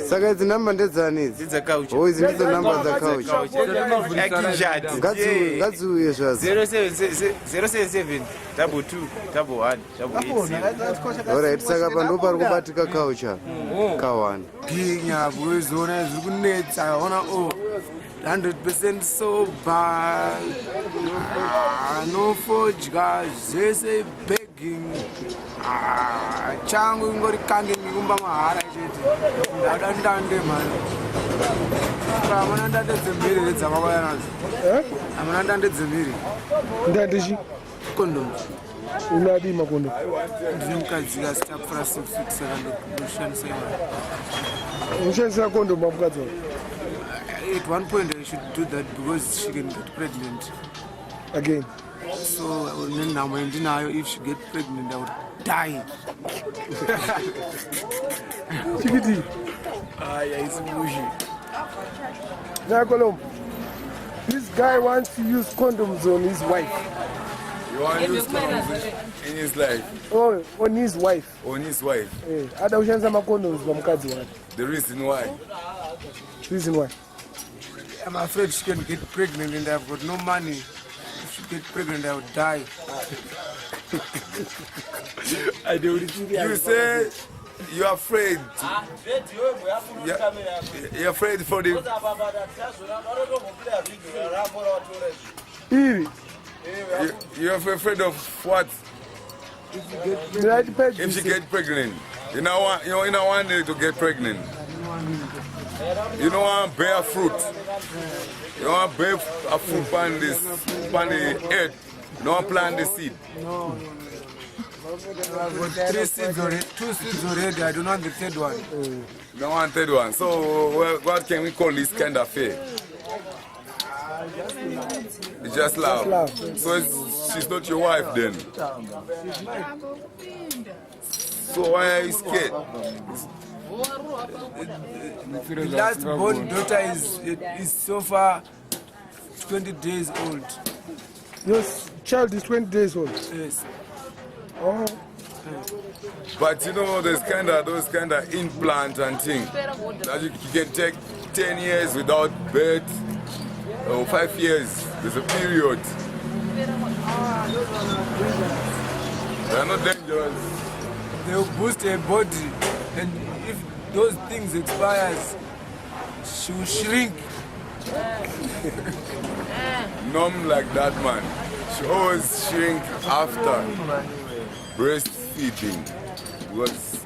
Saka idzi namba ndedzanidzi dzakaucha idzi ndidzo namba dzakaucha ngadziuye zvadzo 077 22 11 8. Alright, saka pando pari kubatika kaucha ka1 pinya bwezona zviri kunetsa ona 100% sober no fodya zvese begging changu ingori kange ngikumba mahara chete ndadandande mani amana ndande dzembiri dzamabaya nadzo amana ndande dzembiri ndande chi condom unadi makondo ndine mukadzi asitapfura 6 feet saka ndoshandisa imani ushandisa condom mukadzi wako. At one point I should do that because she can get pregnant again. So now if she get pregnant I would die. Chikiti. Yeah, it's bushy. Now, this guy wants to use condoms on his wife. You want to use condoms in his life? Oh, on his wife. On his wife. Ada ushanza macondoms kwa mkazi wake. The reason why? Reason why? I'm afraid she can get pregnant and I've got no money. If she get pregnant, I would die. You say you're afraid. You're afraid for the... You're afraid of what? If she get pregnant. You don't want her to get pregnant. You don't want bear fruit. You don't want bear a fruit on the earth. You don't want plant the seed. No. I've got 3 seeds already, 2 seeds already. I don't want the third one. You don't want the third one. So what can we call this kind of affair? It's just love. So she's not your wife then. So why are you scared? The last born daughter is so far 20 days old. Your child is 20 days old? Yes. Oh. But you know, there's those kind of implants and things that you can take 10 years without birth, or 5 years. There's a period. They're not dangerous. They'll boost her body, and if those things expires, she will shrink. Numb like that, man. She always shrink after breastfeeding, because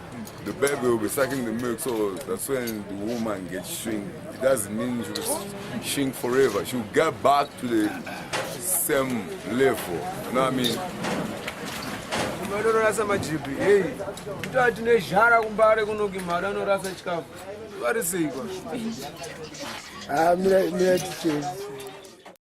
the baby will be sucking the milk, so that's when the woman gets shrink. It doesn't mean she will shrink forever. She will get back to the same level. You know what I mean? Manorasa Magribhi, hey, utati nezhara kumbare kunoki mara norasa chikafu. What is it? Mira,